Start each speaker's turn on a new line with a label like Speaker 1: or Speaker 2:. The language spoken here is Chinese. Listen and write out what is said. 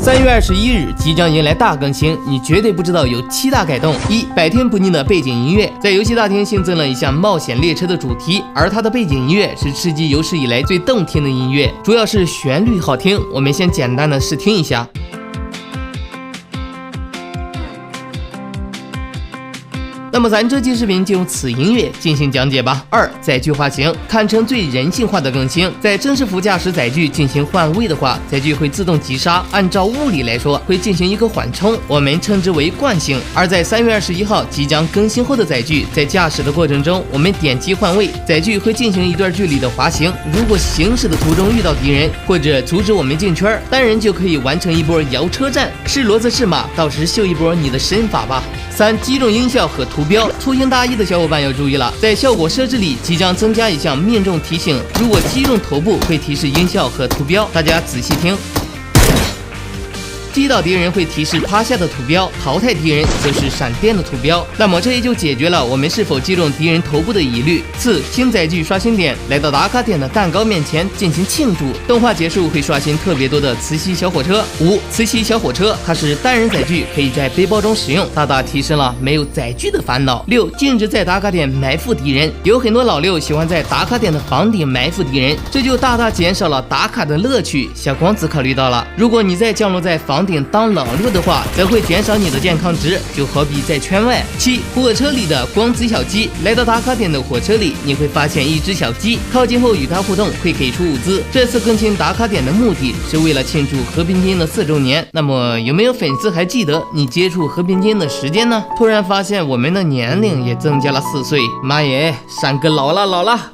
Speaker 1: 3月21日即将迎来大更新，你绝对不知道有7大改动。一、百听不腻的背景音乐，在游戏大厅新增了一项冒险列车的主题，而它的背景音乐是吃鸡有史以来最动听的音乐，主要是旋律好听。我们先简单的试听一下。那么咱这期视频就用此音乐进行讲解吧。2、载具化型，堪称最人性化的更新。在真实副驾驶载具进行换位的话，载具会自动急刹，按照物理来说会进行一个缓冲，我们称之为惯性。而在3月21号即将更新后的载具，在驾驶的过程中，我们点击换位，载具会进行一段距离的滑行。如果行驶的途中遇到敌人或者阻止我们进圈，单人就可以完成一波摇车战，是骡子是马，到时秀一波你的身法吧。3、击中音效和图标，粗心大意的小伙伴要注意了，在效果设置里即将增加一项命中提醒，如果击中头部会提示音效和图标，大家仔细听。击倒敌人会提示趴下的图标，淘汰敌人则是闪电的图标。那么这也就解决了我们是否击中敌人头部的疑虑。4、新载具刷新点，来到打卡点的蛋糕面前进行庆祝。动画结束会刷新特别多的磁吸小火车。5、磁吸小火车，它是单人载具，可以在背包中使用，大大提升了没有载具的烦恼。6、禁止在打卡点埋伏敌人，有很多老六喜欢在打卡点的房顶埋伏敌人，这就大大减少了打卡的乐趣。小光子考虑到了，如果你再降落在房顶当老六的话，则会减少你的健康值，就好比在圈外。7、火车里的光子小鸡，来到打卡点的火车里，你会发现一只小鸡，靠近后与它互动会给出物资。这次更新打卡点的目的是为了庆祝和平精英的4周年。那么有没有粉丝还记得你接触和平精英的时间呢？突然发现我们的年龄也增加了4岁，妈耶，山哥老了。